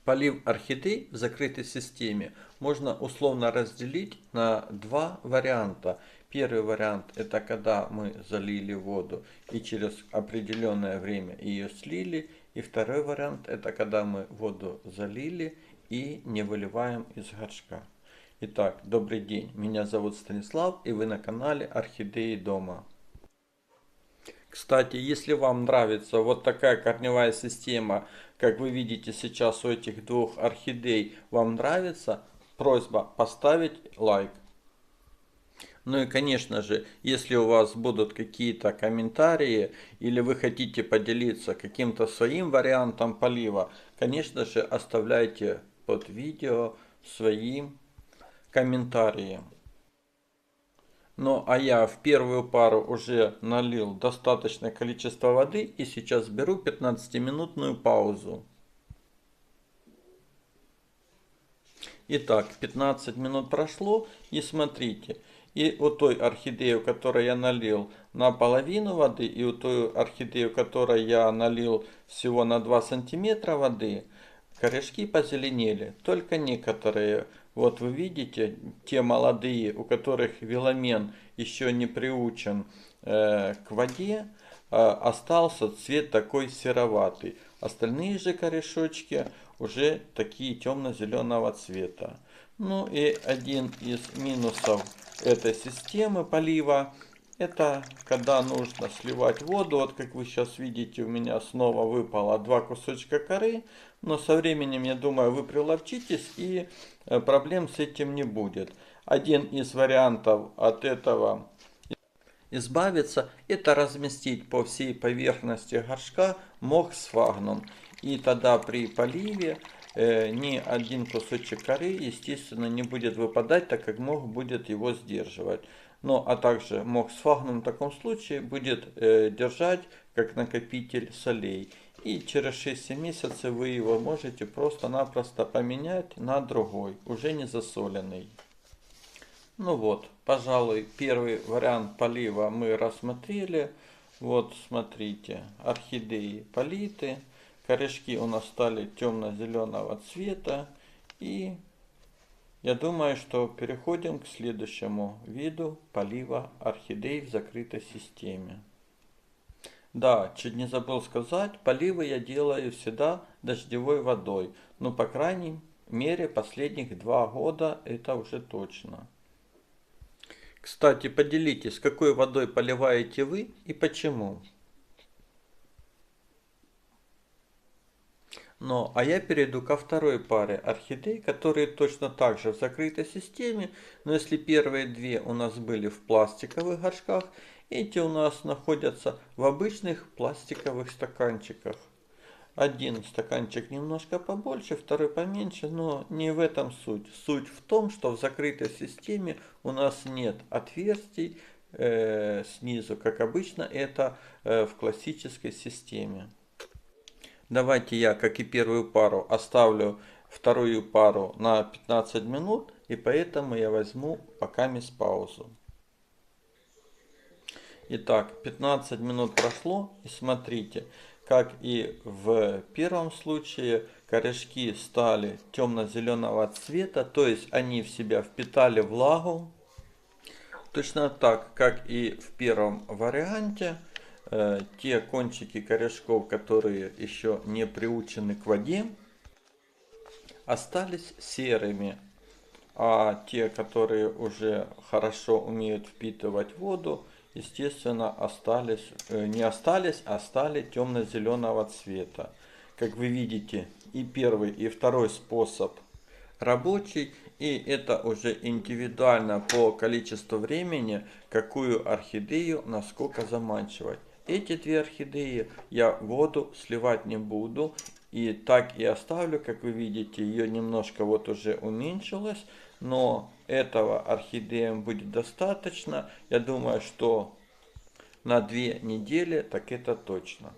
Полив орхидей в закрытой системе можно условно разделить на два варианта. Первый вариант — это когда мы залили воду и через определенное время ее слили. И второй вариант — это когда мы воду залили и не выливаем из горшка. Итак, добрый день, меня зовут Станислав, и вы на канале Орхидеи дома. Кстати, если вам нравится вот такая корневая система, как вы видите сейчас у этих двух орхидей, вам нравится, просьба поставить лайк. Ну и конечно же, если у вас будут какие-то комментарии или вы хотите поделиться каким-то своим вариантом полива, конечно же, оставляйте под видео свои комментарии. Ну а я в первую пару уже налил достаточное количество воды и сейчас беру 15-минутную паузу. Итак, 15 минут прошло, и смотрите, и у той орхидеи, у которой я налил наполовину воды, и у той орхидеи, у которой я налил всего на 2 сантиметра воды, корешки позеленели, только некоторые. Вот вы видите, те молодые, у которых веломен еще не приучен к воде, остался цвет такой сероватый. Остальные же корешочки уже такие темно-зеленого цвета. Ну и один из минусов этой системы полива — это когда нужно сливать воду. Вот как вы сейчас видите, у меня снова выпало 2 кусочка коры. Но со временем, я думаю, вы приловчитесь и проблем с этим не будет. Один из вариантов от этого избавиться — это разместить по всей поверхности горшка мох сфагнум. И тогда при поливе ни один кусочек коры, естественно, не будет выпадать, так как мох будет его сдерживать. Ну а также мох сфагнум в таком случае будет держать как накопитель солей. И через 6-7 месяцев вы его можете просто-напросто поменять на другой, уже не засоленный. Ну вот, пожалуй, первый вариант полива мы рассмотрели. Вот, смотрите, орхидеи политы, корешки у нас стали темно-зеленого цвета. И я думаю, что переходим к следующему виду полива орхидей в закрытой системе. Да, чуть не забыл сказать, поливы я делаю всегда дождевой водой. Ну, по крайней мере, последних 2 года это уже точно. Кстати, поделитесь, какой водой поливаете вы и почему. Ну, а я перейду ко второй паре орхидей, которые точно так же в закрытой системе. Но если первые две у нас были в пластиковых горшках, эти у нас находятся в обычных пластиковых стаканчиках. Один стаканчик немножко побольше, второй поменьше, но не в этом суть. Суть в том, что в закрытой системе у нас нет отверстий снизу, как обычно это в классической системе. Давайте я, как и первую пару, оставлю вторую пару на 15 минут, и поэтому я возьму пока паузу. Итак, 15 минут прошло, и смотрите, как и в первом случае, корешки стали темно-зеленого цвета, то есть они в себя впитали влагу. Точно так, как и в первом варианте, те кончики корешков, которые еще не приучены к воде, остались серыми. А те, которые уже хорошо умеют впитывать воду, естественно, не остались, а стали темно-зеленого цвета. Как вы видите, и первый, и второй способ рабочий, и это уже индивидуально по количеству времени, какую орхидею насколько заманчивать. Эти две орхидеи я воду сливать не буду, и так и оставлю. Как вы видите, ее немножко вот уже уменьшилось, но этого орхидеям будет достаточно. Я думаю, что на 2 недели, так это точно.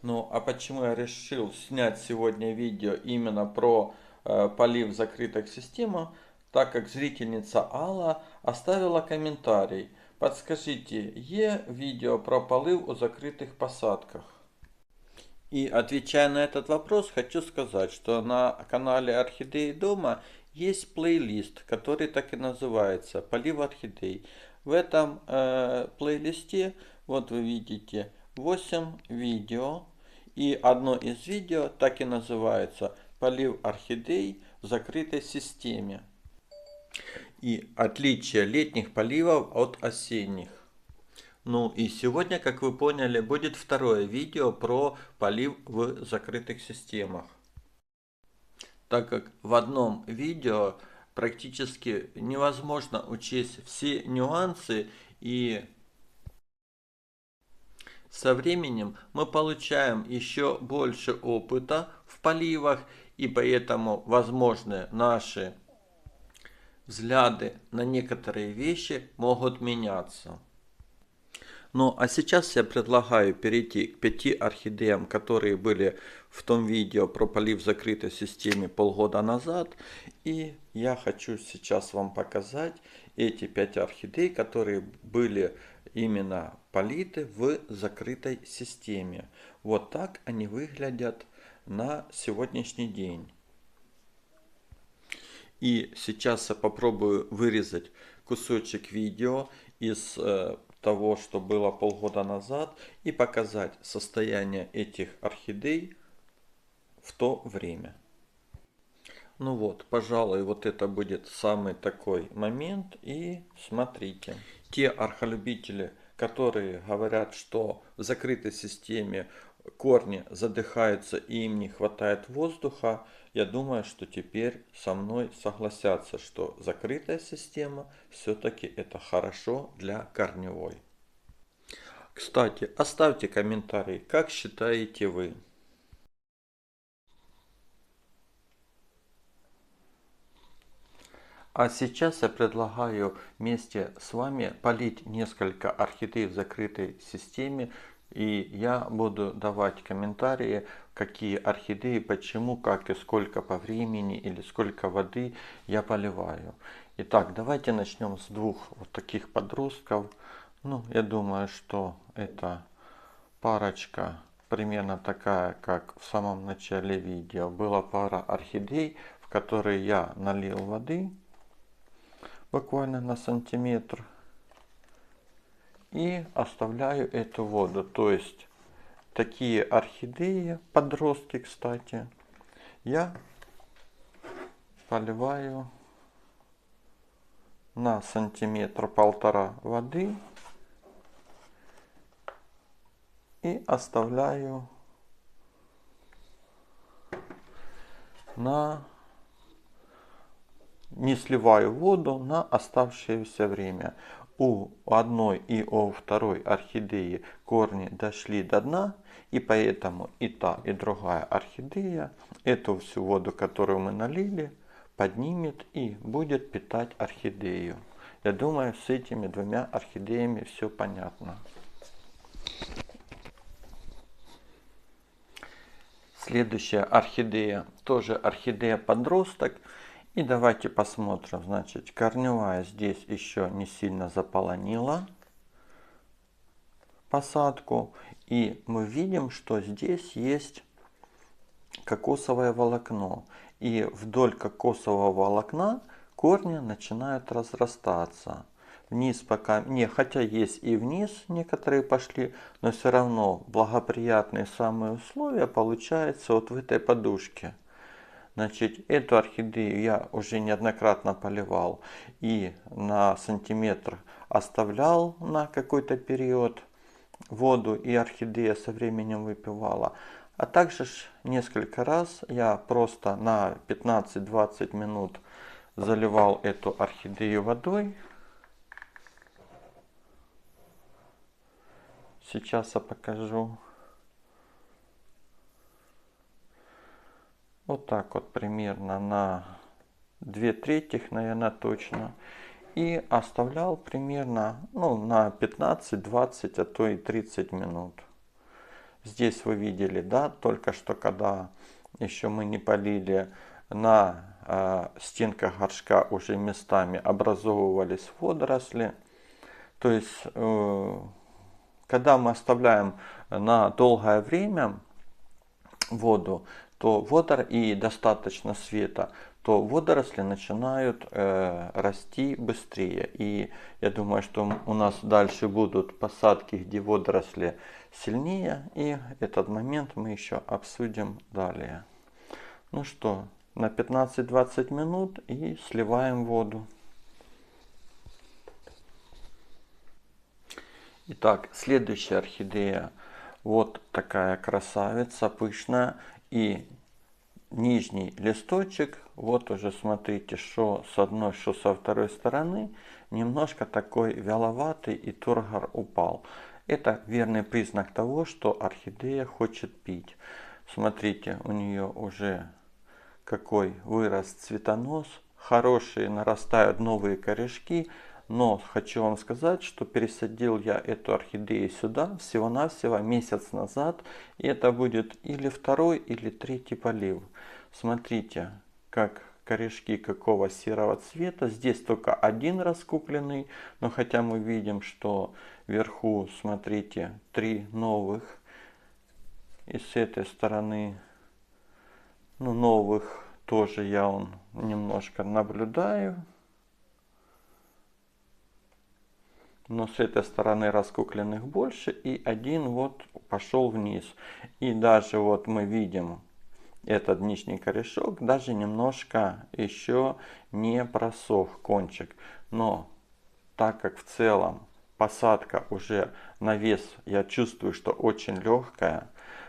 Ну а почему я решил снять сегодня видео именно про полив в закрытых системах? Так как зрительница Алла оставила комментарий. Подскажите, видео про полив у закрытых посадках? И отвечая на этот вопрос, хочу сказать, что на канале Орхидеи дома есть плейлист, который так и называется «Полив орхидей». В этом плейлисте, вот вы видите, 8 видео. И одно из видео так и называется «Полив орхидей в закрытой системе». И отличие летних поливов от осенних. Ну и сегодня, как вы поняли, будет второе видео про полив в закрытых системах. Так как в одном видео практически невозможно учесть все нюансы, и со временем мы получаем еще больше опыта в поливах, и поэтому возможны наши взгляды на некоторые вещи могут меняться. Ну а сейчас я предлагаю перейти к 5 орхидеям, которые были в том видео про полив в закрытой системе полгода назад. И я хочу сейчас вам показать эти 5 орхидей, которые были именно политы в закрытой системе. Вот так они выглядят на сегодняшний день. И сейчас я попробую вырезать кусочек видео из того, что было полгода назад, и показать состояние этих орхидей в то время. Ну вот, пожалуй, вот это будет самый такой момент. И смотрите. Те орхолюбители, которые говорят, что в закрытой системе корни задыхаются и им не хватает воздуха, я думаю, что теперь со мной согласятся, что закрытая система все-таки это хорошо для корневой. Кстати, оставьте комментарий, как считаете вы. А сейчас я предлагаю вместе с вами полить несколько орхидей в закрытой системе. И я буду давать комментарии, какие орхидеи, почему, как и сколько по времени или сколько воды я поливаю. Итак, давайте начнем с двух вот таких подростков. Ну, я думаю, что это парочка примерно такая, как в самом начале видео. Была пара орхидей, в которые я налил воды буквально на сантиметр и оставляю эту воду. То есть такие орхидеи, подростки, кстати, я поливаю на сантиметр-полтора воды и оставляю не сливаю воду на оставшееся время. У одной и у второй орхидеи корни дошли до дна, и поэтому и та, и другая орхидея эту всю воду, которую мы налили, поднимет и будет питать орхидею. Я думаю, с этими двумя орхидеями все понятно. Следующая орхидея, тоже орхидея подросток. И давайте посмотрим, значит, корневая здесь еще не сильно заполонила посадку. И мы видим, что здесь есть кокосовое волокно. И вдоль кокосового волокна корни начинают разрастаться. Вниз пока не, хотя есть и вниз некоторые пошли, но все равно благоприятные самые условия получаются вот в этой подушке. Значит, эту орхидею я уже неоднократно поливал и на сантиметр оставлял на какой-то период воду, и орхидея со временем выпивала. А также несколько раз я просто на 15-20 минут заливал эту орхидею водой. Сейчас я покажу. Вот так вот примерно на 2/3, наверное, точно. И оставлял примерно на 15-20, а то и 30 минут. Здесь вы видели, да, только что, когда еще мы не полили, на стенках горшка уже местами образовывались водоросли. То есть, когда мы оставляем на долгое время, воду, то и достаточно света, то водоросли начинают расти быстрее. И я думаю, что у нас дальше будут посадки, где водоросли сильнее. И этот момент мы еще обсудим далее. Ну что, на 15-20 минут и сливаем воду. Итак, следующая орхидея. Вот такая красавица, пышная. И нижний листочек, вот уже смотрите, что с одной, что со второй стороны, немножко такой вяловатый, и тургор упал. Это верный признак того, что орхидея хочет пить. Смотрите, у нее уже какой вырос цветонос, хорошие нарастают новые корешки. Но хочу вам сказать, что пересадил я эту орхидею сюда всего-навсего месяц назад. И это будет или второй, или третий полив. Смотрите, как корешки какого серого цвета. Здесь только один раскупленный. Но хотя мы видим, что вверху, смотрите, 3 новых. И с этой стороны, ну, новых тоже я немножко наблюдаю. Но с этой стороны раскукленных больше, и один вот пошел вниз. И даже вот мы видим этот нижний корешок, даже немножко еще не просох кончик. Но так как в целом посадка уже на вес, я чувствую, что очень легкая,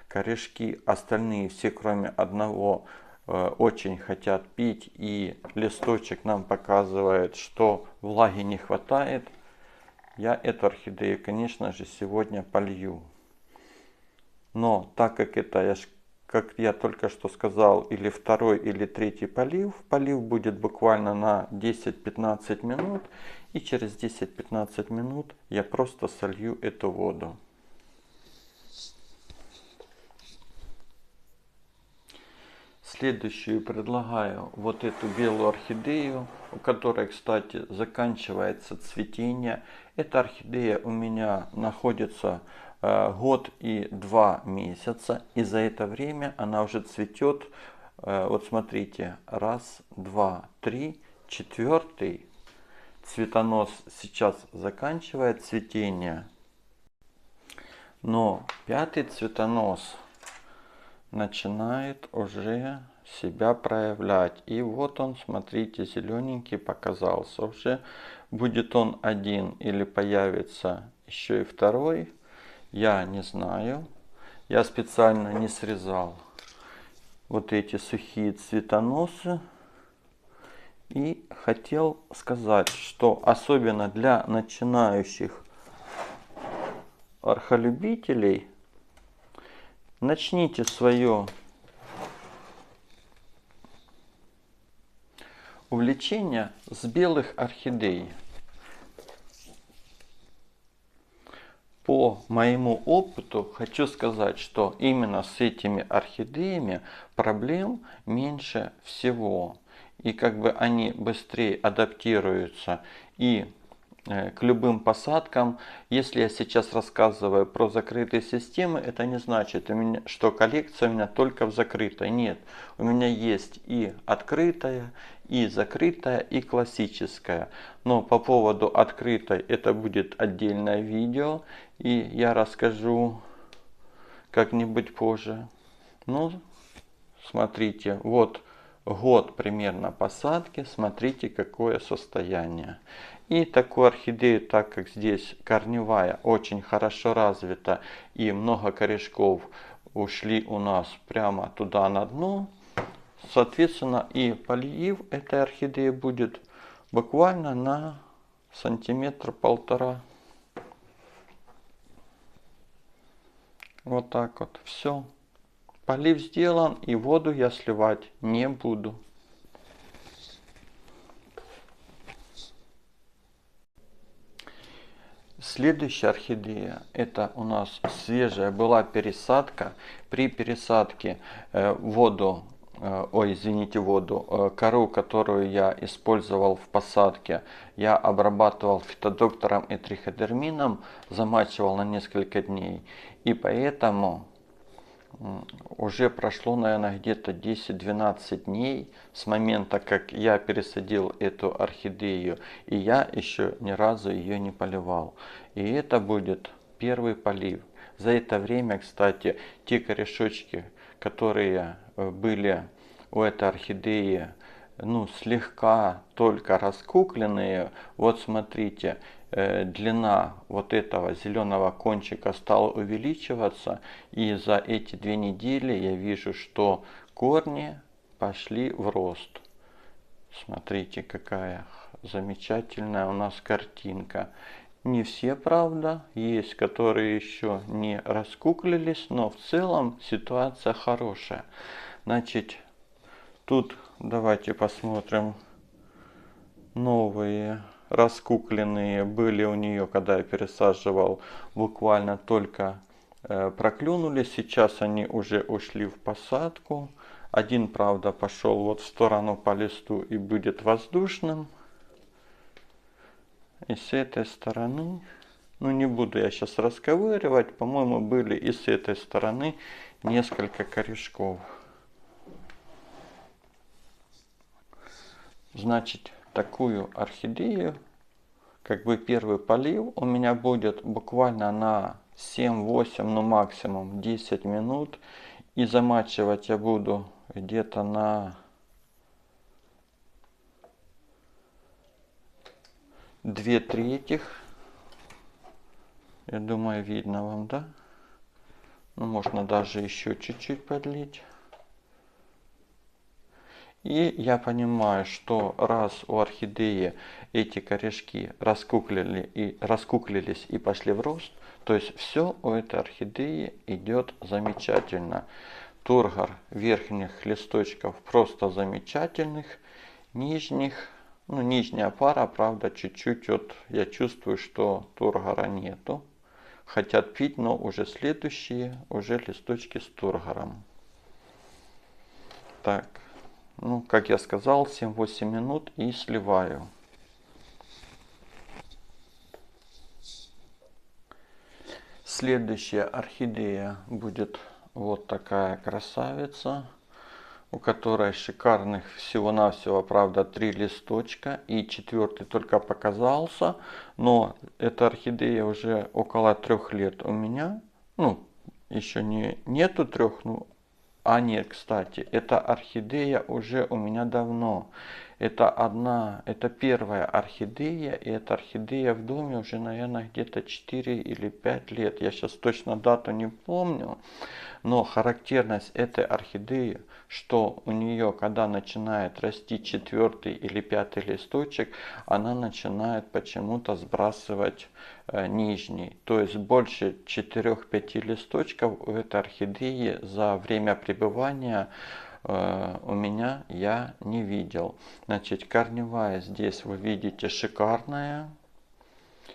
корешки остальные все кроме одного очень хотят пить, и листочек нам показывает, что влаги не хватает. Я эту орхидею, конечно же, сегодня полью. Но так как это, как я только что сказал, или второй, или третий полив, полив будет буквально на 10-15 минут. И через 10-15 минут я просто солью эту воду. Следующую предлагаю вот эту белую орхидею, у которой, кстати, заканчивается цветение. Эта орхидея у меня находится год и 2 месяца. И за это время она уже цветет. Вот смотрите, 1, 2, 3, 4 цветонос сейчас заканчивает цветение. Но 5-й цветонос начинает уже себя проявлять. И вот он, смотрите, зелененький показался уже. Будет он один или появится еще и второй, я не знаю. Я специально не срезал вот эти сухие цветоносы. И хотел сказать, что особенно для начинающих орхолюбителей, начните свое увлечение с белых орхидей. По моему опыту хочу сказать, что именно с этими орхидеями проблем меньше всего. И как бы они быстрее адаптируются и к любым посадкам. Если я сейчас рассказываю про закрытые системы, это не значит, что коллекция у меня только в закрытой. Нет, у меня есть и открытая, и закрытая, и классическая. Но по поводу открытой это будет отдельное видео, и я расскажу как-нибудь позже. Ну, смотрите, вот год примерно посадки, смотрите какое состояние. И такую орхидею, так как здесь корневая очень хорошо развита и много корешков ушли у нас прямо туда на дно, соответственно и полив этой орхидеи будет буквально на 1-1,5 сантиметра. Вот так вот, все. Полив сделан, и воду я сливать не буду. Следующая орхидея, это у нас свежая была пересадка. При пересадке воду, кору, которую я использовал в посадке, я обрабатывал фитодоктором и триходермином, замачивал на несколько дней. И поэтому уже прошло, наверное, где-то 10-12 дней с момента, как я пересадил эту орхидею, и я еще ни разу ее не поливал. И это будет первый полив. За это время, кстати, те корешочки, которые были у этой орхидеи, ну, слегка только раскукленные, вот смотрите, длина вот этого зеленого кончика стала увеличиваться, и за эти 2 недели я вижу, что корни пошли в рост. Смотрите, какая замечательная у нас картинка. Не все, правда, есть, которые еще не раскуклились, но в целом ситуация хорошая. Значит, тут давайте посмотрим. Новые раскукленные были у нее, когда я пересаживал, буквально только проклюнули. Сейчас они уже ушли в посадку. Один, правда, пошел вот в сторону по листу и будет воздушным. И с этой стороны, ну не буду я сейчас расковыривать, по-моему, были и с этой стороны несколько корешков. Значит, такую орхидею, как бы первый полив у меня будет буквально на 7-8, ну максимум 10 минут. И замачивать я буду где-то на 2/3. Я думаю, видно вам, да? Ну, можно даже еще чуть-чуть подлить. И я понимаю, что раз у орхидеи эти корешки раскуклились и пошли в рост, то есть все у этой орхидеи идет замечательно. Тургор верхних листочков просто замечательных, нижних, ну нижняя пара, правда, чуть-чуть вот я чувствую, что тургора нету. Хотят пить, но уже следующие, уже листочки с тургором. Так. Ну, как я сказал, 7-8 минут и сливаю. Следующая орхидея будет вот такая красавица, у которой шикарных всего-навсего, правда, 3 листочка, и 4-й только показался, но эта орхидея уже около 3 лет у меня, ну, еще нету 3, ну, а нет, кстати, эта орхидея уже у меня давно. Это первая орхидея, и эта орхидея в доме уже, наверное, где-то 4 или 5 лет. Я сейчас точно дату не помню, но характерность этой орхидеи, что у нее, когда начинает расти 4-й или 5-й листочек, она начинает почему-то сбрасывать нижний. То есть больше 4-5 листочков у этой орхидеи за время пребывания у меня я не видел. Значит, корневая здесь вы видите шикарная.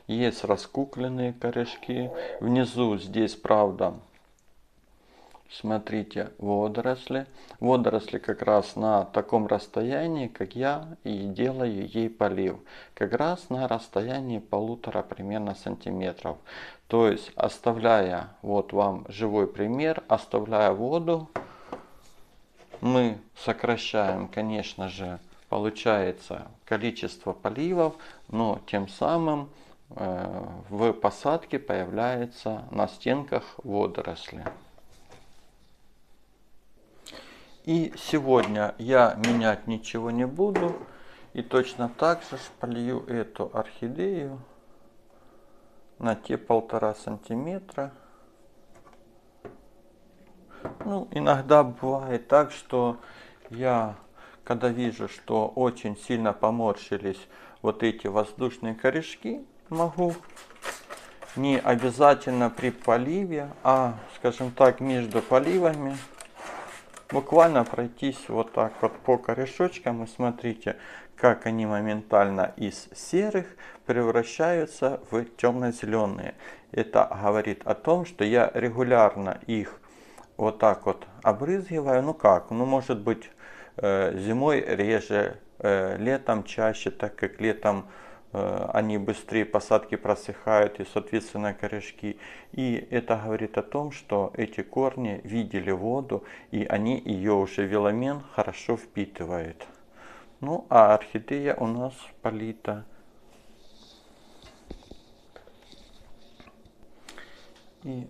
Есть раскукленные корешки. Внизу здесь, правда, смотрите, водоросли. Водоросли как раз на таком расстоянии, как я и делаю ей полив. Как раз на расстоянии 1,5 примерно сантиметров. То есть, оставляя, вот вам живой пример, оставляя воду, мы сокращаем, конечно же, получается количество поливов, но тем самым в посадке появляется на стенках водоросли. И сегодня я менять ничего не буду. И точно так же полью эту орхидею на те 1,5 сантиметра. Ну, иногда бывает так, что я, когда вижу, что очень сильно поморщились вот эти воздушные корешки, могу не обязательно при поливе, а, скажем так, между поливами буквально пройтись вот так вот по корешочкам. И смотрите, как они моментально из серых превращаются в темно-зеленые. Это говорит о том, что я регулярно их вот так вот обрызгиваю. Ну как, ну может быть зимой реже, летом чаще, так как летом они быстрее, посадки просыхают и, соответственно, корешки. И это говорит о том, что эти корни видели воду, и они ее уже веломен хорошо впитывает. Ну, а орхидея у нас полита. И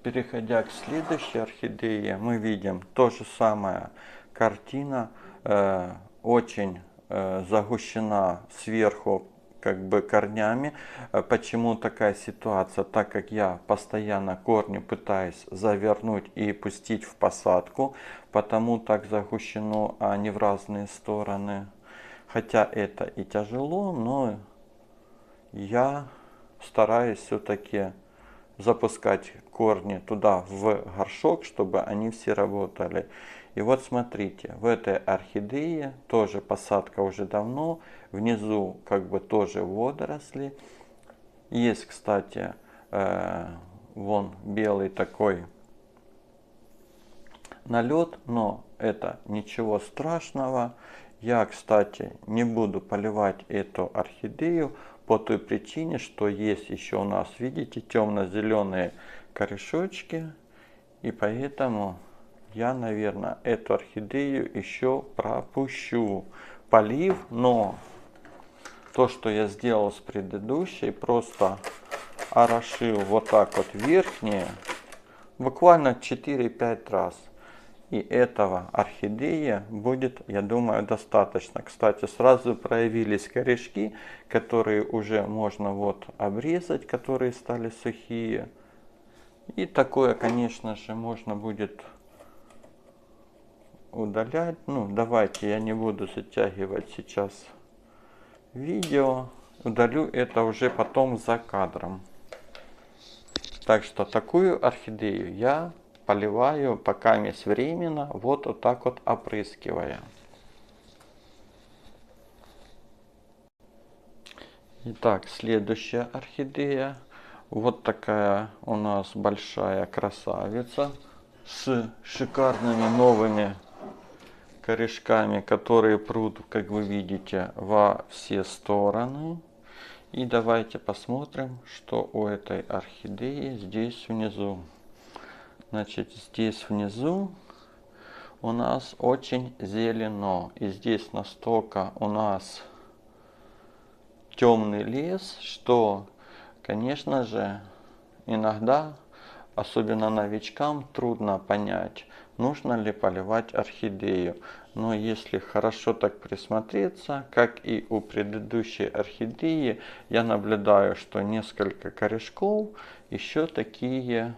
переходя к следующей орхидее, мы видим то же самое. Картина очень загущена сверху как бы корнями. Почему такая ситуация? Так как я постоянно корни пытаюсь завернуть и пустить в посадку, потому так загущено, а не в разные стороны. Хотя это и тяжело, но я стараюсь все-таки запускать корни туда в горшок, чтобы они все работали. И вот смотрите, в этой орхидее тоже посадка уже давно, внизу как бы тоже водоросли. Есть, кстати, вон белый такой налет, но это ничего страшного. Я, кстати, не буду поливать эту орхидею по той причине, что есть еще у нас, видите, темно-зеленые корешочки. И поэтому я, наверное, эту орхидею еще пропущу полив. Но то, что я сделал с предыдущей, просто орошил вот так вот верхние, буквально 4-5 раз. И этого орхидея будет, я думаю, достаточно. Кстати, сразу проявились корешки, которые уже можно вот обрезать, которые стали сухие. И такое, конечно же, можно будет удалять. Ну, давайте я не буду затягивать сейчас видео. Удалю это уже потом за кадром. Так что такую орхидею я поливаю пока временно, вот так вот опрыскивая. Итак, следующая орхидея. Вот такая у нас большая красавица с шикарными новыми корешками, которые прут, как вы видите, во все стороны. И давайте посмотрим, что у этой орхидеи здесь внизу. Значит, здесь внизу у нас очень зелено. И здесь настолько у нас темный лес, что, конечно же, иногда, особенно новичкам, трудно понять, нужно ли поливать орхидею. Но если хорошо так присмотреться, как и у предыдущей орхидеи, я наблюдаю, что несколько корешков еще такие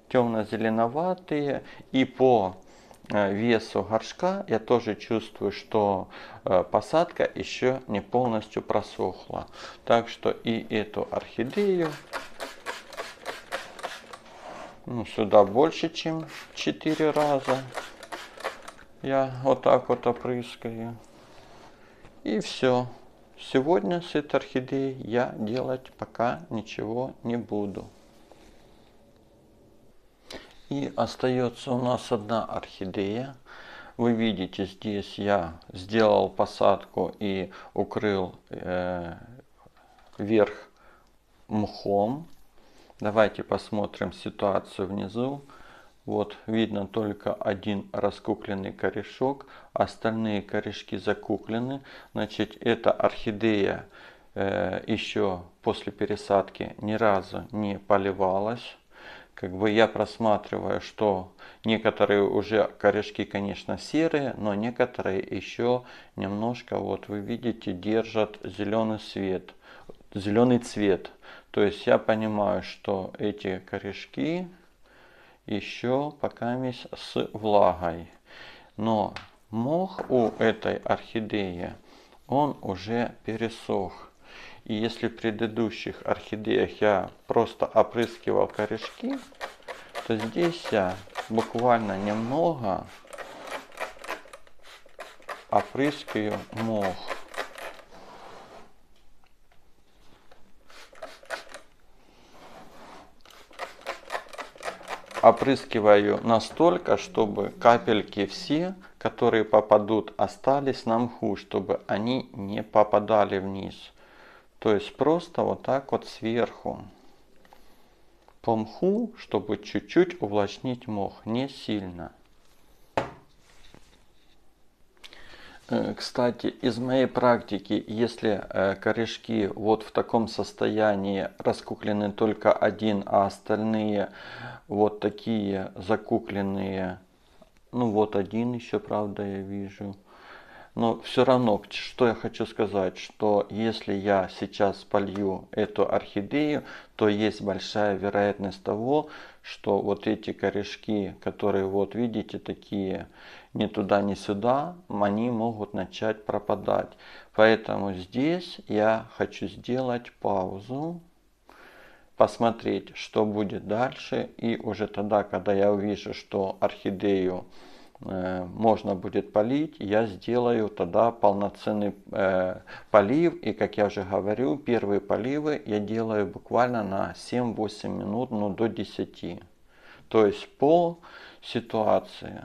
темно-зеленоватые. И по весу горшка я тоже чувствую, что посадка еще не полностью просохла. Так что и эту орхидею, сюда больше, чем 4 раза я вот так вот опрыскаю. И все. Сегодня с этой орхидеей я делать пока ничего не буду. И остается у нас одна орхидея. Вы видите, здесь я сделал посадку и укрыл верх мхом. Давайте посмотрим ситуацию внизу. Вот видно только один раскукленный корешок, остальные корешки закуклены. Значит, эта орхидея еще после пересадки ни разу не поливалась. Как бы я просматриваю, что некоторые уже корешки, конечно, серые, но некоторые еще немножко, вот вы видите, держат зеленый цвет. То есть я понимаю, что эти корешки еще пока с влагой. Но мох у этой орхидеи, он уже пересох. И если в предыдущих орхидеях я просто опрыскивал корешки, то здесь я буквально немного опрыскиваю мох. Опрыскиваю настолько, чтобы капельки все, которые попадут, остались на мху, чтобы они не попадали вниз. То есть просто вот так вот сверху по мху, чтобы чуть-чуть увлажнить мох, не сильно. Кстати, из моей практики, если корешки вот в таком состоянии раскуклены только один, а остальные вот такие закукленные, ну вот один еще, правда, я вижу. Но все равно, что я хочу сказать, что если я сейчас полью эту орхидею, то есть большая вероятность того, что вот эти корешки, которые вот видите, такие ни туда, ни сюда, они могут начать пропадать. Поэтому здесь я хочу сделать паузу, посмотреть, что будет дальше. И уже тогда, когда я увижу, что орхидею можно будет полить, я сделаю тогда полноценный полив. И как я уже говорю, первые поливы я делаю буквально на 7-8 минут, ну до 10. То есть по ситуации.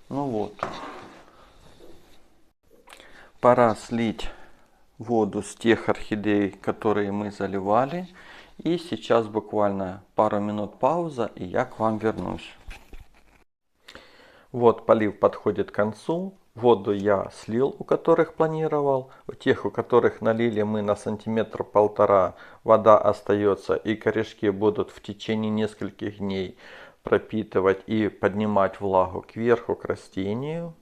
Ну вот. Пора слить воду с тех орхидей, которые мы заливали. И сейчас буквально пару минут пауза, и я к вам вернусь. Вот полив подходит к концу. Воду я слил, у которых планировал. У тех, у которых налили мы на сантиметр-полтора, вода остается, и корешки будут в течение нескольких дней пропитывать и поднимать влагу кверху к растению.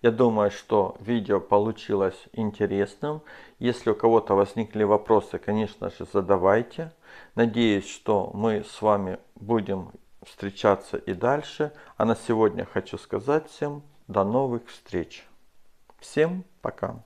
Я думаю, что видео получилось интересным. Если у кого-то возникли вопросы, конечно же, задавайте. Надеюсь, что мы с вами будем встречаться и дальше. А на сегодня хочу сказать всем до новых встреч. Всем пока.